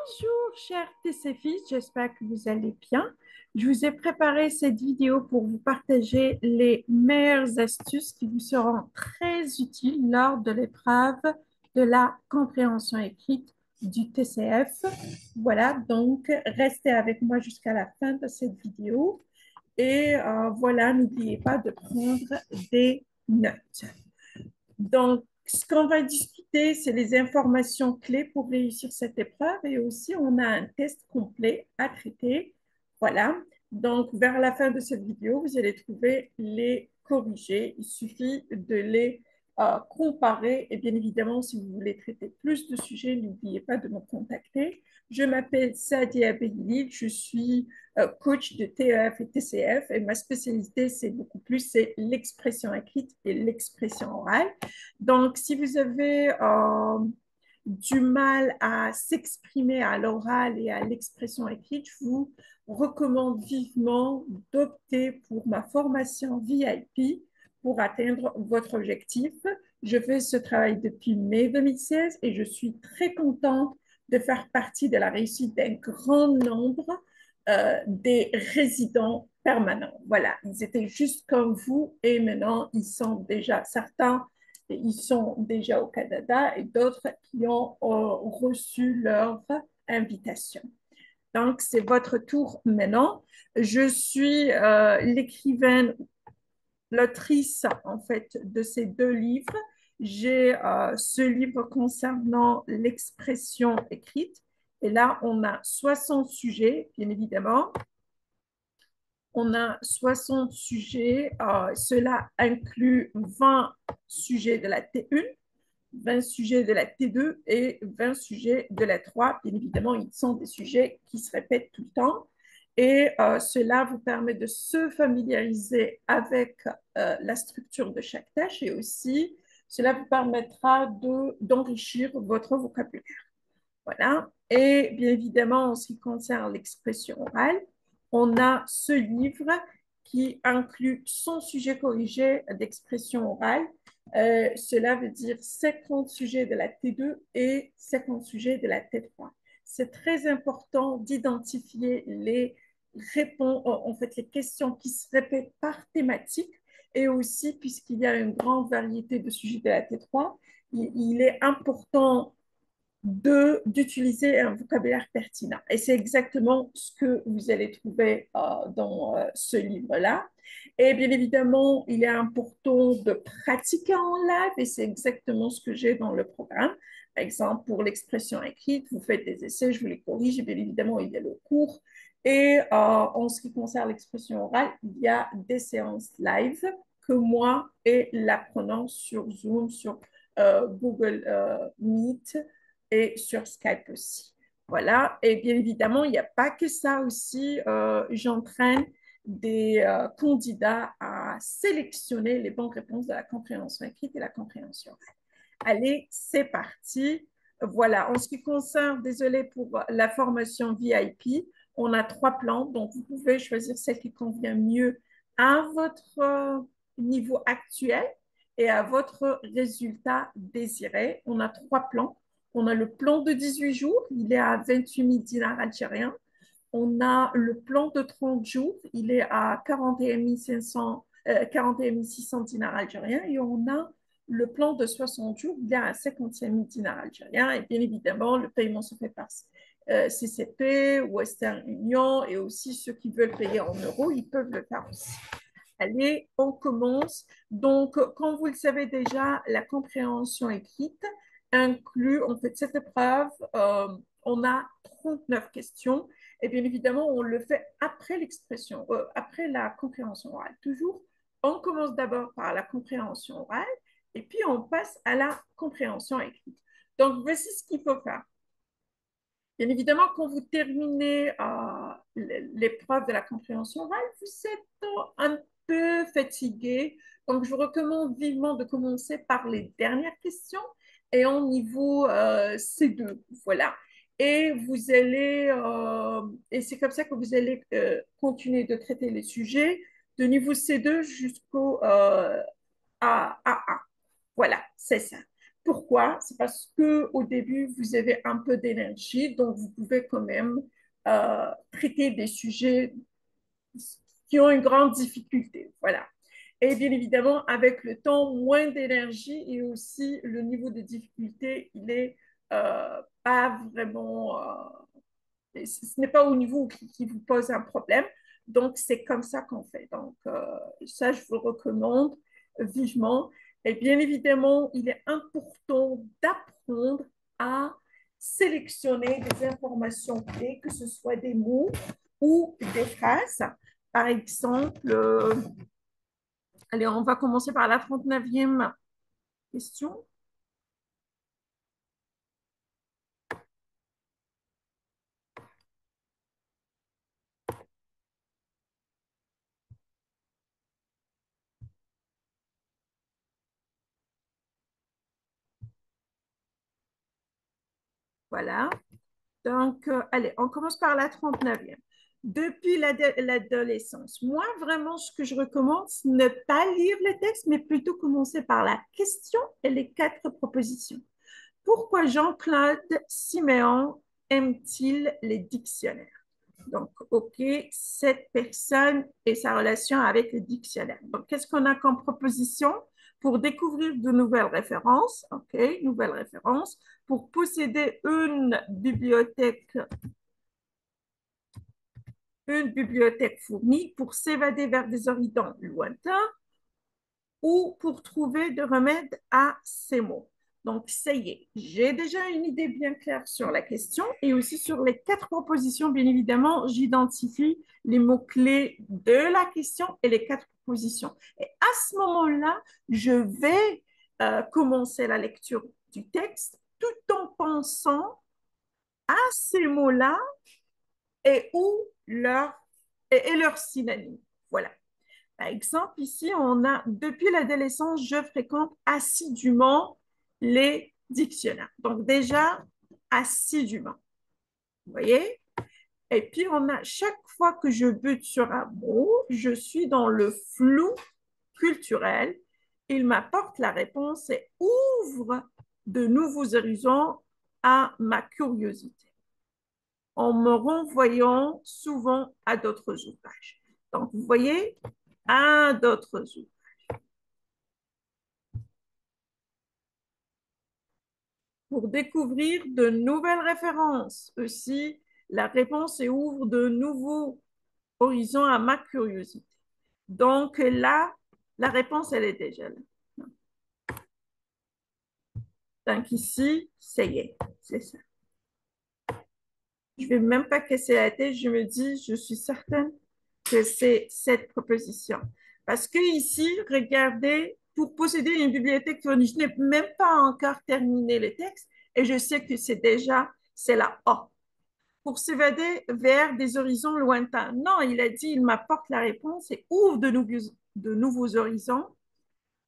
Bonjour, chers TCFis, j'espère que vous allez bien. Je vous ai préparé cette vidéo pour vous partager les meilleures astuces qui vous seront très utiles lors de l'épreuve de la compréhension écrite du TCF. Voilà, donc restez avec moi jusqu'à la fin de cette vidéo. Et voilà, n'oubliez pas de prendre des notes. Donc, ce qu'on va discuter, c'est les informations clés pour réussir cette épreuve et aussi on a un test complet à traiter. Voilà. Donc, vers la fin de cette vidéo, vous allez trouver les corrigés. Il suffit de les comparer. Et bien évidemment, si vous voulez traiter plus de sujets, n'oubliez pas de me contacter. Je m'appelle Sadia Behlil, je suis coach de TEF et TCF et ma spécialité, c'est beaucoup plus, c'est l'expression écrite et l'expression orale. Donc, si vous avez du mal à s'exprimer à l'oral et à l'expression écrite, je vous recommande vivement d'opter pour ma formation VIP pour atteindre votre objectif. Je fais ce travail depuis mai 2016 et je suis très contente de faire partie de la réussite d'un grand nombre des résidents permanents. Voilà, ils étaient juste comme vous et maintenant ils sont déjà certains, ils sont déjà au Canada et d'autres qui ont reçu leur invitation. Donc, c'est votre tour maintenant. Je suis l'écrivaine, l'autrice en fait de ces deux livres. J'ai ce livre concernant l'expression écrite. Et là, on a 60 sujets, bien évidemment. On a 60 sujets. Cela inclut 20 sujets de la T1, 20 sujets de la T2 et 20 sujets de la 3. Bien évidemment, ils sont des sujets qui se répètent tout le temps. Et cela vous permet de se familiariser avec la structure de chaque tâche et aussi cela vous permettra d'enrichir votre vocabulaire. Voilà. Et bien évidemment, en ce qui concerne l'expression orale, on a ce livre qui inclut son sujet corrigé d'expression orale. Cela veut dire 50 sujets de la T2 et 50 sujets de la T3. C'est très important d'identifier les réponses, en fait, les questions qui se répètent par thématique et aussi, puisqu'il y a une grande variété de sujets de la T3, il est important d'utiliser un vocabulaire pertinent. Et c'est exactement ce que vous allez trouver dans ce livre-là. Et bien évidemment, il est important de pratiquer en live et c'est exactement ce que j'ai dans le programme. Par exemple, pour l'expression écrite, vous faites des essais, je vous les corrige. Et bien évidemment, il y a le cours. Et en ce qui concerne l'expression orale, il y a des séances live que moi et l'apprenant sur Zoom, sur Google Meet, et sur Skype aussi. Voilà. Et bien évidemment, il n'y a pas que ça aussi. J'entraîne des candidats à sélectionner les bonnes réponses de la compréhension écrite et la compréhension orale. Allez, c'est parti. Voilà. En ce qui concerne, désolé pour la formation VIP, on a 3 plans. Donc, vous pouvez choisir celle qui convient mieux à votre niveau actuel et à votre résultat désiré. On a 3 plans. On a le plan de 18 jours, il est à 28 000 dinars algériens. On a le plan de 30 jours, il est à 41 500, 41 600 dinars algériens. Et on a le plan de 60 jours, il est à 55 000 dinars algériens. Et bien évidemment, le paiement se fait par CCP, Western Union et aussi ceux qui veulent payer en euros, ils peuvent le faire aussi. Allez, on commence. Donc, comme vous le savez déjà, la compréhension écrite inclut, en fait, cette épreuve, on a 39 questions. Et bien évidemment, on le fait après l'expression, après la compréhension orale. Toujours, on commence d'abord par la compréhension orale et puis on passe à la compréhension écrite. Donc, voici ce qu'il faut faire. Bien évidemment, quand vous terminez l'épreuve de la compréhension orale, vous êtes un peu fatigué. Donc, je vous recommande vivement de commencer par les dernières questions et en niveau C2. Voilà. Et vous allez, et c'est comme ça que vous allez continuer de traiter les sujets de niveau C2 jusqu'au A1. Voilà, c'est ça. Pourquoi? C'est parce que au début, vous avez un peu d'énergie, donc vous pouvez quand même traiter des sujets qui ont une grande difficulté. Voilà. Et bien évidemment, avec le temps, moins d'énergie et aussi le niveau de difficulté, il est pas vraiment, ce n'est pas au niveau qui vous pose un problème. Donc, c'est comme ça qu'on fait. Donc, ça, je vous le recommande vivement. Et bien évidemment, il est important d'apprendre à sélectionner des informations clés, que ce soit des mots ou des phrases. Par exemple, allez, on va commencer par la 39e question. Voilà. Donc, allez, on commence par la 39e. Depuis l'adolescence, moi, vraiment, ce que je recommande, c'est ne pas lire les textes, mais plutôt commencer par la question et les quatre propositions. Pourquoi Jean-Claude Siméon aime-t-il les dictionnaires? Donc, OK, cette personne et sa relation avec le dictionnaire. Donc, qu'est-ce qu'on a comme proposition? Pour découvrir de nouvelles références, OK, nouvelles références, pour posséder une bibliothèque fournie, pour s'évader vers des horizons lointains ou pour trouver des remèdes à ces mots. Donc, ça y est, j'ai déjà une idée bien claire sur la question et aussi sur les quatre propositions. Bien évidemment, j'identifie les mots-clés de la question et les quatre propositions. Et à ce moment-là, je vais commencer la lecture du texte tout en pensant à ces mots-là et où leur et leurs synonymes. Voilà. Par exemple, ici, on a depuis l'adolescence, je fréquente assidûment les dictionnaires. Donc déjà, assidûment. Vous voyez? Et puis, on a chaque fois que je bute sur un mot, je suis dans le flou culturel. Il m'apporte la réponse et ouvre de nouveaux horizons à ma curiosité en me renvoyant souvent à d'autres ouvrages. Donc, vous voyez, à d'autres ouvrages. Pour découvrir de nouvelles références. Aussi, la réponse ouvre de nouveaux horizons à ma curiosité. Donc là, la réponse, elle est déjà là. Donc ici, ça y est, c'est ça. Je ne vais même pas casser la tête, je me dis, je suis certaine que c'est cette proposition. Parce que ici, regardez, pour posséder une bibliothèque fournie, je n'ai même pas encore terminé le texte et je sais que c'est la A. Pour s'évader vers des horizons lointains. Non, il a dit, il m'apporte la réponse et ouvre de nouveaux horizons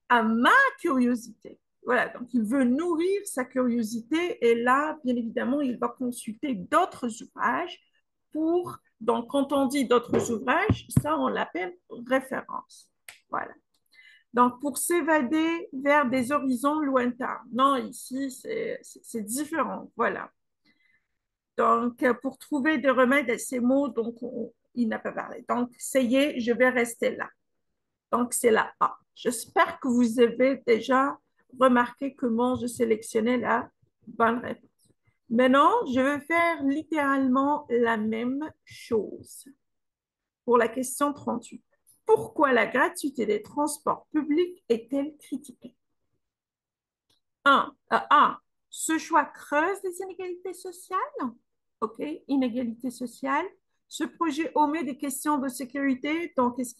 à ma curiosité. Voilà, donc il veut nourrir sa curiosité et là, bien évidemment, il va consulter d'autres ouvrages pour, donc quand on dit d'autres ouvrages, ça on l'appelle référence. Voilà. Donc pour s'évader vers des horizons lointains. Non, ici c'est différent. Voilà. Donc pour trouver des remèdes à ces mots, il n'a pas parlé. Donc ça y est, je vais rester là. Donc, c'est la A. J'espère que vous avez déjà remarqué comment je sélectionnais la bonne réponse. Maintenant, je vais faire littéralement la même chose pour la question 38. Pourquoi la gratuité des transports publics est-elle critiquée? 1. A. Ce choix creuse les inégalités sociales. OK, inégalités sociales. Ce projet omet des questions de sécurité. Donc, est-ce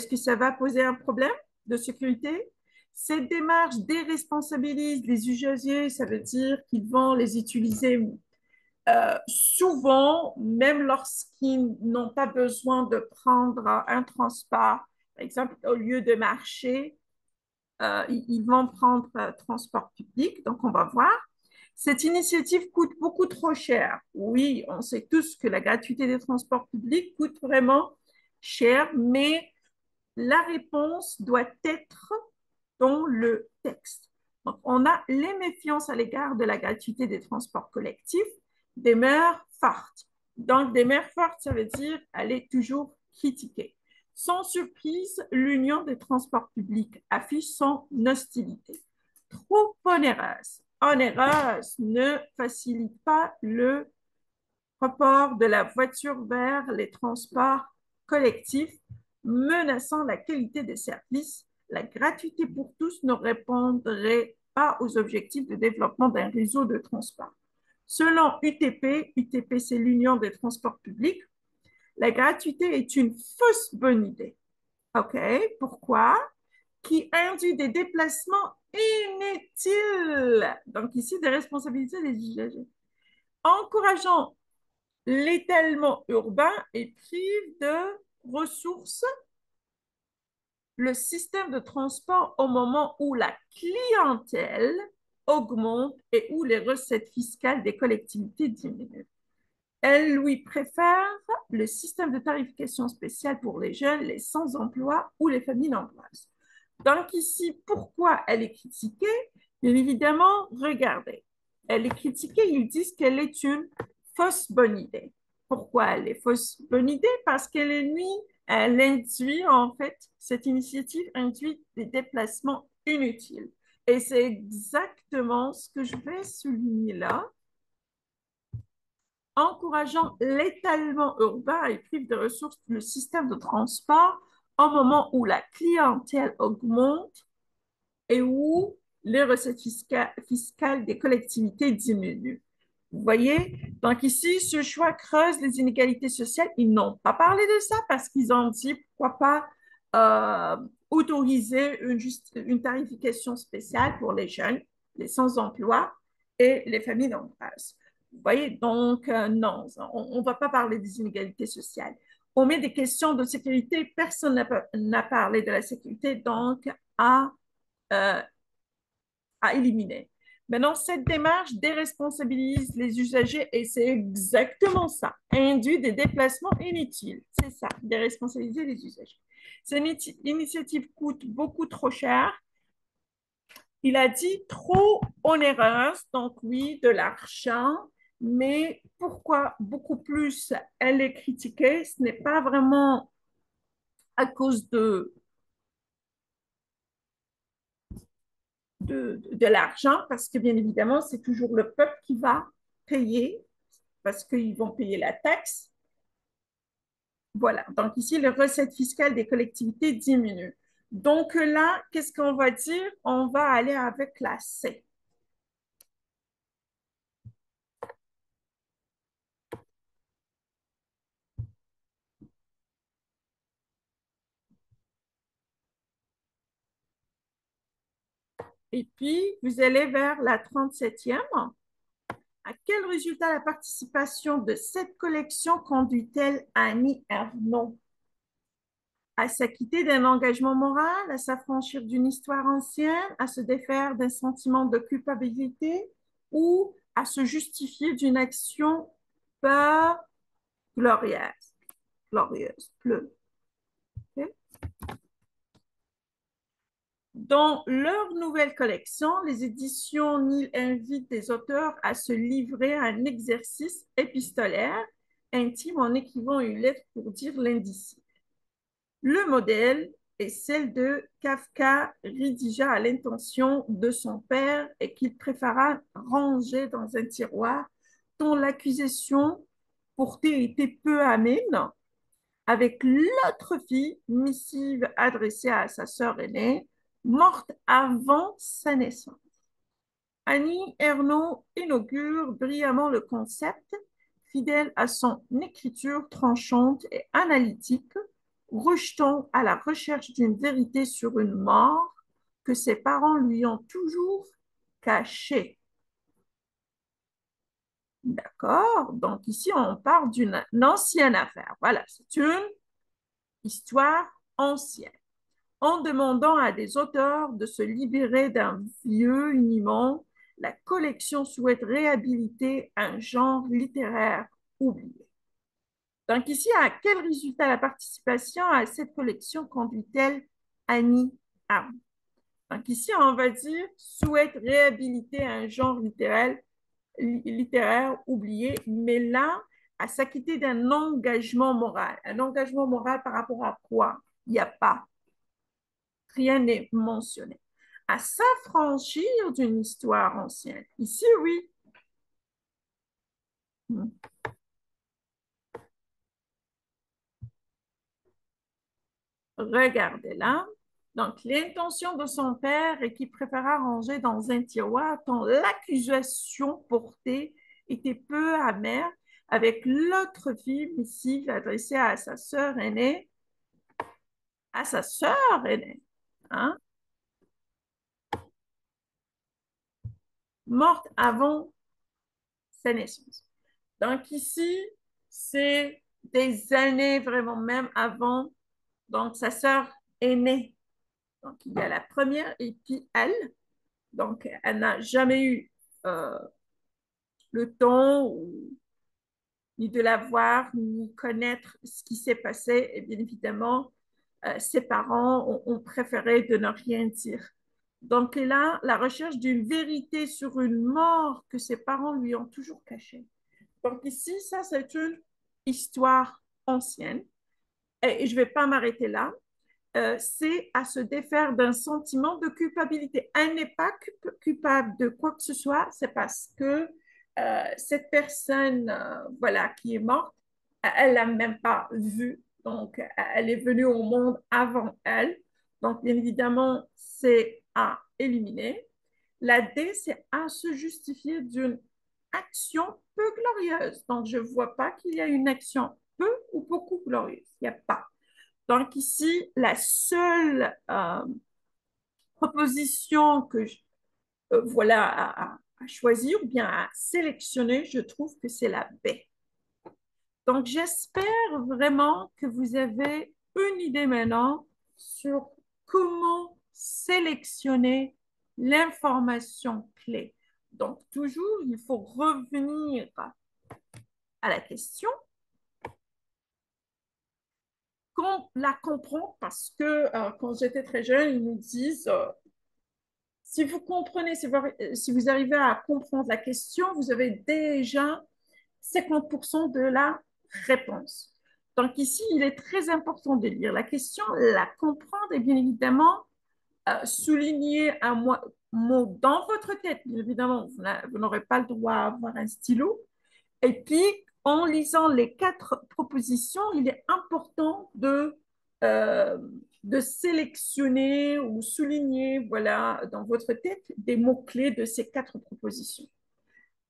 que ça va poser un problème de sécurité? Cette démarche déresponsabilise les usagers. Ça veut dire qu'ils vont les utiliser souvent, même lorsqu'ils n'ont pas besoin de prendre un transport. Par exemple, au lieu de marcher, ils vont prendre transport public. Donc, on va voir. Cette initiative coûte beaucoup trop cher. Oui, on sait tous que la gratuité des transports publics coûte vraiment cher, mais la réponse doit être dans le texte. Donc, on a les méfiances à l'égard de la gratuité des transports collectifs demeurent fortes. Donc, demeure forte, ça veut dire elle est toujours critiquée. Sans surprise, l'Union des transports publics affiche son hostilité. Trop onéreuse. Onéreuse ne facilite pas le report de la voiture vers les transports collectifs, menaçant la qualité des services. La gratuité pour tous ne répondrait pas aux objectifs de développement d'un réseau de transport. Selon UTP, UTP c'est l'Union des transports publics, la gratuité est une fausse bonne idée. OK, pourquoi? Qui induit des déplacements inutiles. Donc ici, des responsabilités des usagers. Encourageant l'étalement urbain et prive de ressources le système de transport au moment où la clientèle augmente et où les recettes fiscales des collectivités diminuent. Elle lui préfère le système de tarification spéciale pour les jeunes, les sans-emploi ou les familles nombreuses. Donc ici, pourquoi elle est critiquée? Bien évidemment, regardez. Elle est critiquée, ils disent qu'elle est une fausse bonne idée. Pourquoi elle est fausse bonne idée? Parce qu'elle nuit, elle induit, en fait, cette initiative induit des déplacements inutiles. Et c'est exactement ce que je vais souligner là, encourageant l'étalement urbain et prive de ressources le système de transport au moment où la clientèle augmente et où les recettes fiscales des collectivités diminuent. Vous voyez? Donc ici, ce choix creuse les inégalités sociales. Ils n'ont pas parlé de ça parce qu'ils ont dit pourquoi pas autoriser une tarification spéciale pour les jeunes, les sans-emploi et les familles nombreuses. Vous voyez? Donc, non, on ne va pas parler des inégalités sociales. On met des questions de sécurité. Personne n'a parlé de la sécurité, donc euh, à éliminer. Maintenant, cette démarche déresponsabilise les usagers et c'est exactement ça, induit des déplacements inutiles. C'est ça, déresponsabiliser les usagers. Cette initiative coûte beaucoup trop cher. Il a dit trop onéreuse, donc oui, de l'argent, mais pourquoi beaucoup plus elle est critiquée? Ce n'est pas vraiment à cause de l'argent, parce que bien évidemment, c'est toujours le peuple qui va payer, parce qu'ils vont payer la taxe. Voilà, donc ici, les recettes fiscales des collectivités diminuent. Donc là, qu'est-ce qu'on va dire? On va aller avec la C. Et puis, vous allez vers la 37e. À quel résultat la participation de cette collection conduit-elle Annie Ernaux? À s'acquitter d'un engagement moral, à s'affranchir d'une histoire ancienne, à se défaire d'un sentiment de culpabilité ou à se justifier d'une action pas glorieuse. Glorieuse. Okay? Dans leur nouvelle collection, les éditions Nil invitent des auteurs à se livrer à un exercice épistolaire intime en écrivant une lettre pour dire l'indicible. Le modèle est celle de Kafka rédigea à l'intention de son père et qu'il préféra ranger dans un tiroir dont l'accusation portée était peu amène, avec l'autre fille, missive adressée à sa sœur aînée, morte avant sa naissance. Annie Ernaux inaugure brillamment le concept, fidèle à son écriture tranchante et analytique, rejetant à la recherche d'une vérité sur une mort que ses parents lui ont toujours cachée. D'accord? Donc ici, on parle d'une ancienne affaire. Voilà, c'est une histoire ancienne. En demandant à des auteurs de se libérer d'un vieux uniment, la collection souhaite réhabiliter un genre littéraire oublié. Donc ici, à quel résultat la participation à cette collection conduit-elle Annie Arnaud? Donc ici, on va dire souhaite réhabiliter un genre littéraire oublié, mais là, à s'acquitter d'un engagement moral. Un engagement moral par rapport à quoi? Il n'y a pas. Rien n'est mentionné. À s'affranchir d'une histoire ancienne. Ici, oui. Regardez là. Donc, l'intention de son père est qu'il préféra ranger dans un tiroir tant l'accusation portée était peu amère avec l'autre fille missive adressée à sa sœur aînée, hein, morte avant sa naissance. Donc ici, c'est des années vraiment même avant. Donc sa sœur aînée. Donc il y a la première et puis elle. Donc elle n'a jamais eu euh, le temps ni de la voir, ni connaître ce qui s'est passé. Et bien évidemment, ses parents ont préféré de ne rien dire. Donc là, la recherche d'une vérité sur une mort que ses parents lui ont toujours cachée. Donc ici, ça, c'est une histoire ancienne. Et je ne vais pas m'arrêter là. C'est à se défaire d'un sentiment de culpabilité. Elle n'est pas coupable de quoi que ce soit, c'est parce que cette personne voilà, qui est morte, elle l'a même pas vue. Donc, elle est venue au monde avant elle. Donc, bien évidemment, c'est à éliminer. La D, c'est à se justifier d'une action peu glorieuse. Donc, je ne vois pas qu'il y a une action peu ou beaucoup glorieuse. Il n'y a pas. Donc ici, la seule proposition que voilà à choisir ou bien à sélectionner, je trouve que c'est la B. Donc j'espère vraiment que vous avez une idée maintenant sur comment sélectionner l'information clé. Donc toujours, il faut revenir à la question qu'on la comprend parce que quand j'étais très jeune, ils nous disent si vous comprenez, si vous arrivez à comprendre la question, vous avez déjà 50% de la réponse. Donc ici, il est très important de lire la question, la comprendre et bien évidemment souligner un mot dans votre tête. Bien évidemment, vous n'aurez pas le droit à avoir un stylo. Et puis, en lisant les quatre propositions, il est important euh, de sélectionner ou souligner, voilà, dans votre tête, des mots-clés de ces quatre propositions.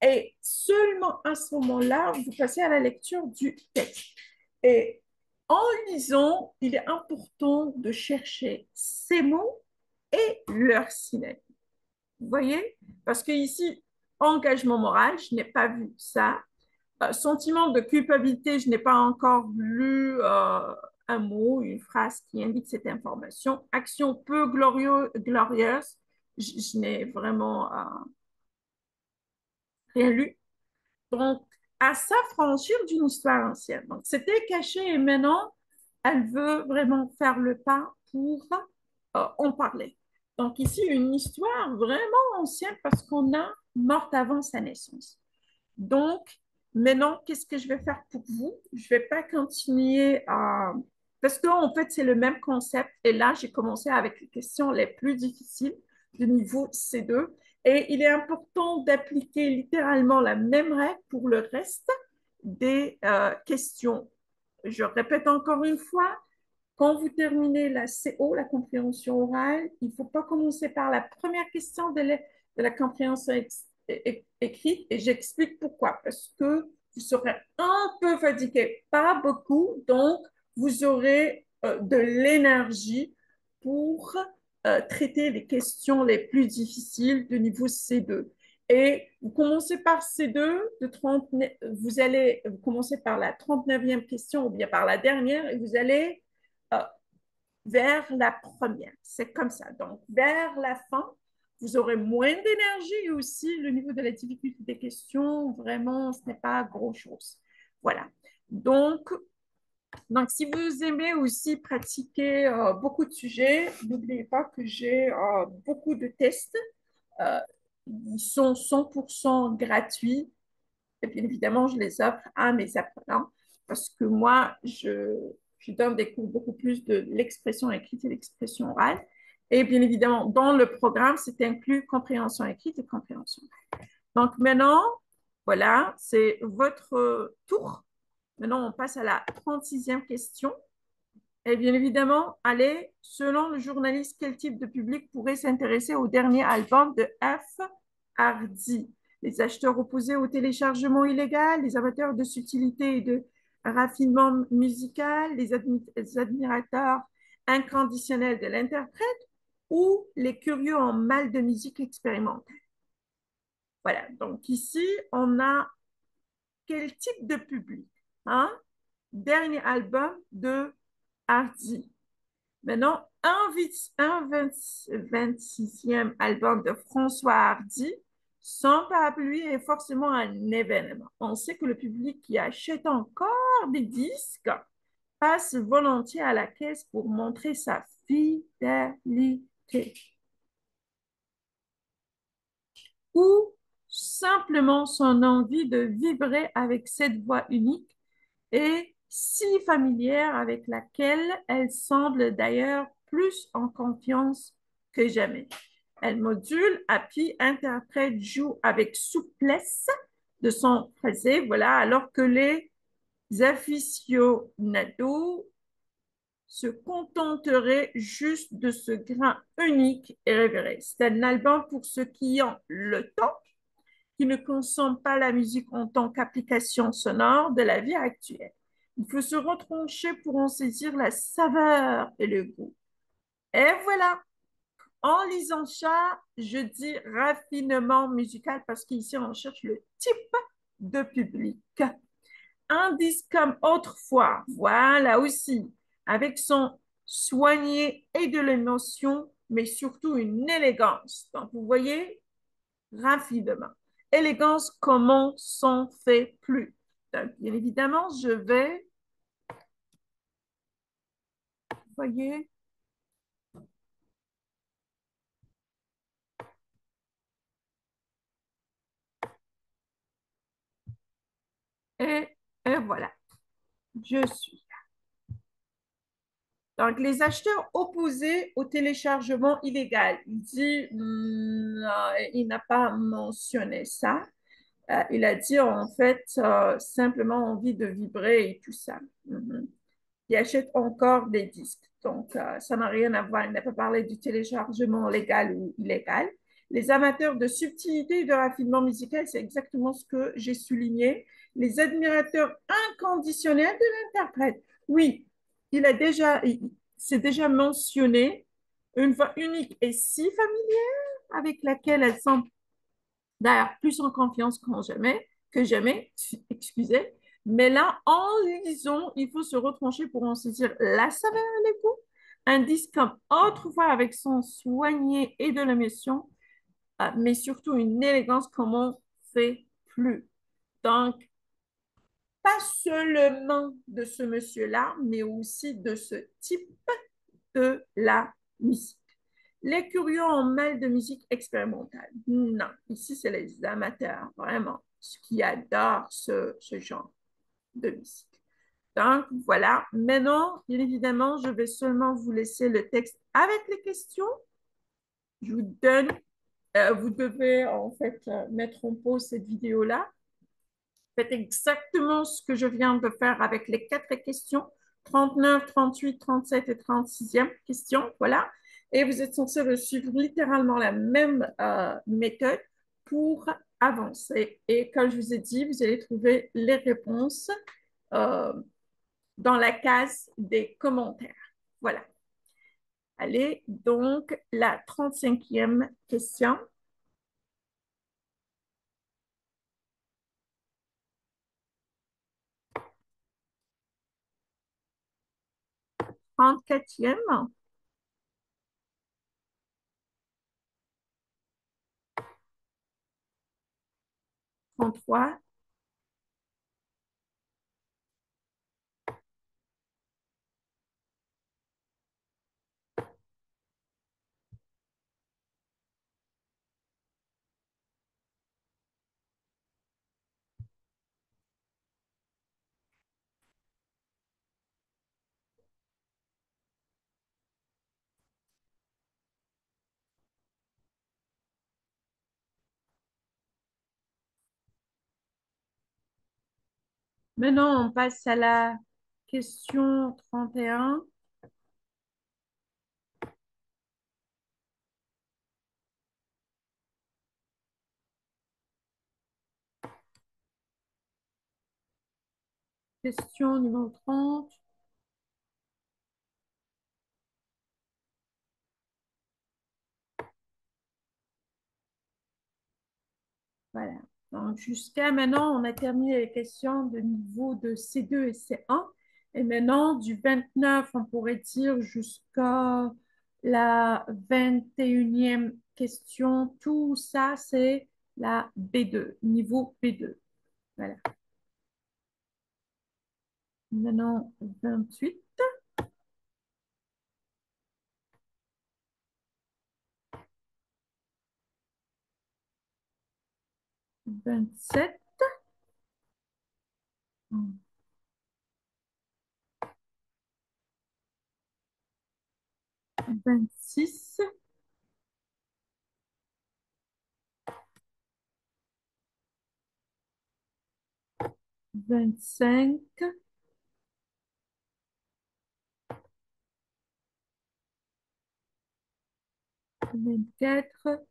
Et seulement à ce moment-là, vous passez à la lecture du texte. Et en lisant, il est important de chercher ces mots et leur synonyme. Vous voyez? Parce que ici, engagement moral, je n'ai pas vu ça. Sentiment de culpabilité, je n'ai pas encore lu un mot, une phrase qui indique cette information. Action peu glorieuse, je n'ai vraiment rien lu. Donc, à s'affranchir d'une histoire ancienne. Donc, c'était caché et maintenant, elle veut vraiment faire le pas pour en parler. Donc, ici, une histoire vraiment ancienne parce qu'on a morte avant sa naissance. Donc, maintenant, qu'est-ce que je vais faire pour vous? Je ne vais pas continuer à... Parce qu'en fait, c'est le même concept. Et là, j'ai commencé avec les questions les plus difficiles du niveau C2. Et il est important d'appliquer littéralement la même règle pour le reste des questions. Je répète encore une fois, quand vous terminez la CO, la compréhension orale, il ne faut pas commencer par la première question de la compréhension écrite et j'explique pourquoi. Parce que vous serez un peu fatigué, pas beaucoup, donc vous aurez de l'énergie pour traiter les questions les plus difficiles de niveau C2. Et vous commencez par C2, vous allez commencer par la 39e question ou bien par la dernière et vous allez euh, vers la première. C'est comme ça. Donc, vers la fin, vous aurez moins d'énergie et aussi le niveau de la difficulté des questions, vraiment, ce n'est pas grand-chose. Voilà. Donc, Donc, si vous aimez aussi pratiquer beaucoup de sujets, n'oubliez pas que j'ai beaucoup de tests. Euh, Ils sont 100% gratuits. Et bien évidemment, je les offre à mes apprenants parce que moi, je donne des cours beaucoup plus de l'expression écrite et l'expression orale. Et bien évidemment, dans le programme, c'est inclus compréhension écrite et compréhension orale. Donc maintenant, voilà, c'est votre tour. Maintenant, on passe à la 36e question. Et bien évidemment, allez, selon le journaliste, quel type de public pourrait s'intéresser au dernier album de F. Hardy? Les acheteurs opposés au téléchargement illégal, les amateurs de subtilité et de raffinement musical, les admirateurs inconditionnels de l'interprète ou les curieux en mal de musique expérimentale. Voilà, donc ici, on a quel type de public, hein? Dernier album de Hardy. Maintenant, un 26e album de François Hardy, sans parapluie, est forcément un événement. On sait que le public qui achète encore des disques passe volontiers à la caisse pour montrer sa fidélité ou simplement son envie de vibrer avec cette voix unique et si familière avec laquelle elle semble d'ailleurs plus en confiance que jamais. Elle module, appuie, interprète, joue avec souplesse de son phrasé, voilà, alors que les aficionados se contenteraient juste de ce grain unique et révéré. C'est un album pour ceux qui ont le temps, qui ne consomment pas la musique en tant qu'application sonore de la vie actuelle. Il faut se retrancher pour en saisir la saveur et le goût. Et voilà, en lisant ça, je dis raffinement musical parce qu'ici, on cherche le type de public. Un disque comme autrefois, voilà aussi, avec son soigné et de l'émotion, mais surtout une élégance. Donc, vous voyez, raffinement. Élégance, comment s'en fait plus? Donc, bien évidemment, je vais, vous voyez, et, et voilà, je suis. Donc, les acheteurs opposés au téléchargement illégal. Il dit, il n'a pas mentionné ça. Il a dit en fait simplement envie de vibrer et tout ça. Qui achètent encore des disques. Donc, ça n'a rien à voir. Il n'a pas parlé du téléchargement légal ou illégal. Les amateurs de subtilité et de raffinement musical, c'est exactement ce que j'ai souligné. Les admirateurs inconditionnels de l'interprète. Oui, il a déjà, c'est déjà mentionné une voix unique et si familière avec laquelle elle semble d'ailleurs plus en confiance que jamais, excusez. Mais là, en lisant, il faut se retrancher pour en saisir la saveur et les goûts. Un disque comme autrefois avec son soigné et de l'émotion, mais surtout une élégance comme on fait plus. Donc, pas seulement de ce monsieur-là, mais aussi de ce type de la musique. Les curieux ont mal de musique expérimentale. Non, ici, c'est les amateurs, vraiment, ceux qui adorent ce genre de musique. Donc, voilà. Maintenant, bien évidemment, je vais seulement vous laisser le texte avec les questions. Je vous donne, vous devez en fait mettre en pause cette vidéo-là. Faites exactement ce que je viens de faire avec les quatre questions, 39, 38, 37 et 36e question. Voilà. Et vous êtes censé suivre littéralement la même méthode pour avancer. Et comme je vous ai dit, vous allez trouver les réponses euh, dans la case des commentaires. Voilà. Allez, donc la 35e question. 34e, 33, Maintenant, on passe à la question 31. Question numéro 30. Voilà. Donc, jusqu'à maintenant, on a terminé les questions de niveau de C2 et C1. Et maintenant, du 29, on pourrait dire jusqu'à la 21e question. Tout ça, c'est la B2, niveau B2. Voilà. Maintenant, 28, 27, 26, 25, 24,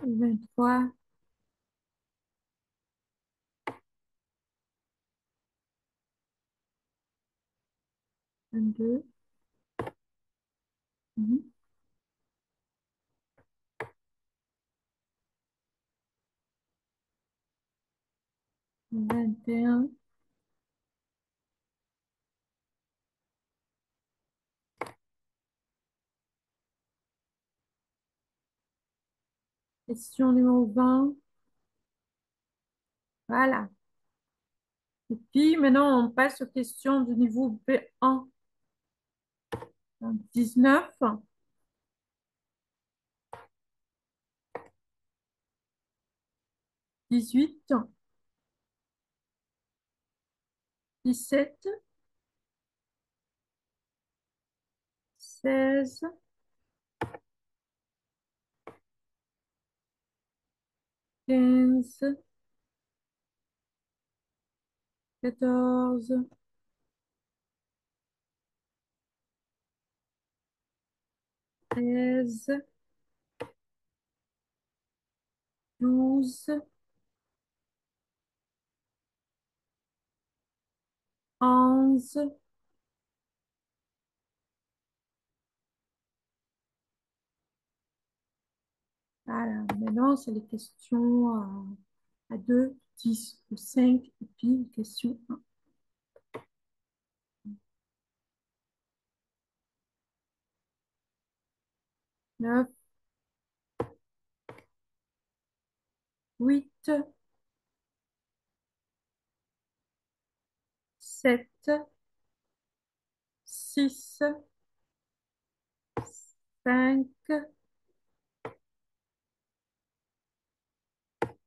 23, 22, 21. Question numéro 20. Voilà. Et puis maintenant, on passe aux questions du niveau B1. Donc, 19, 18, 17, 16, 15, 14, 13, 12, 11. Voilà. Maintenant, c'est les questions à 2, 10 ou 5. Et puis, question 1. 9, 8, 7, 6, 5,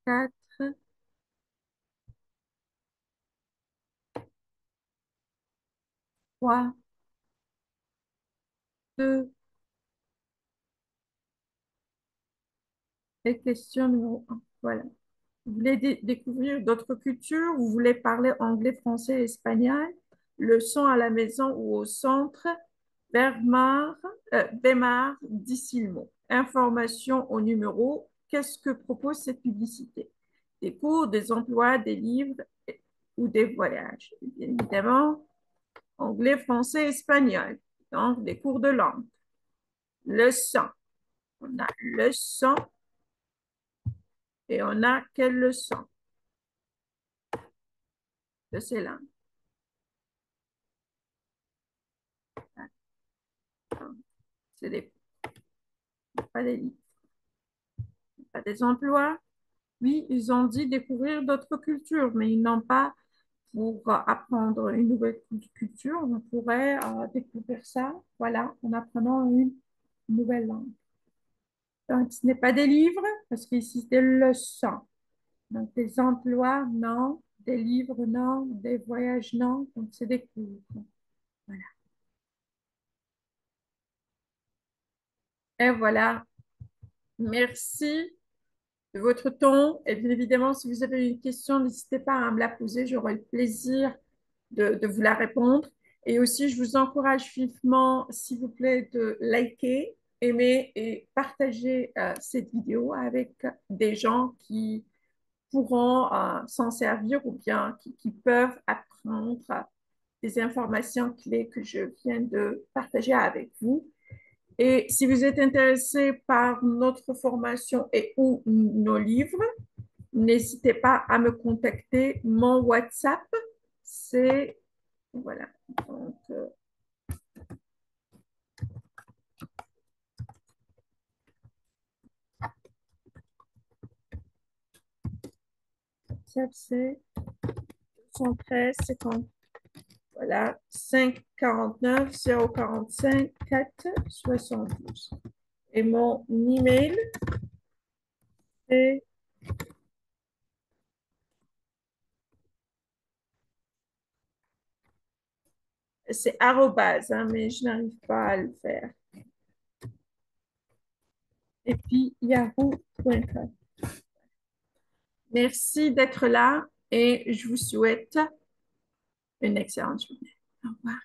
4, 3, 2. Et question numéro 1. Voilà. Vous voulez découvrir d'autres cultures? Vous voulez parler anglais, français, espagnol? Leçon à la maison ou au centre? Bemar, d'ici le mot. Information au numéro. Qu'est-ce que propose cette publicité? Des cours, des emplois, des livres ou des voyages? Bien évidemment, anglais, français, espagnol. Donc, des cours de langue. Leçon. On a leçon et on a quelle leçon de ces langues? C'est pas des livres, pas des emplois. Oui, ils ont dit découvrir d'autres cultures, mais ils n'ont pas pour apprendre une nouvelle culture. On pourrait découvrir ça, voilà, en apprenant une nouvelle langue. Donc, ce n'est pas des livres, parce qu'ici, c'est des leçons. Donc, des emplois, non. Des livres, non. Des voyages, non. Donc, c'est des cours. Voilà. Et voilà. Merci. de votre temps. Et bien évidemment, si vous avez une question, n'hésitez pas à me la poser. J'aurai le plaisir de vous la répondre. Et aussi, je vous encourage vivement, s'il vous plaît, de liker, aimer et partager cette vidéo avec des gens qui pourront s'en servir ou bien qui peuvent apprendre des informations clés que je viens de partager avec vous. Et si vous êtes intéressé par notre formation et ou nos livres, n'hésitez pas à me contacter. Mon WhatsApp, c'est, voilà, donc, WhatsApp, c'est 113 50, voilà, 549 045 4 72. Et mon email, c'est arrobase, hein, mais je n'arrive pas à le faire. Et puis, yahoo.com. Merci d'être là et je vous souhaite une excellente journée. Au revoir.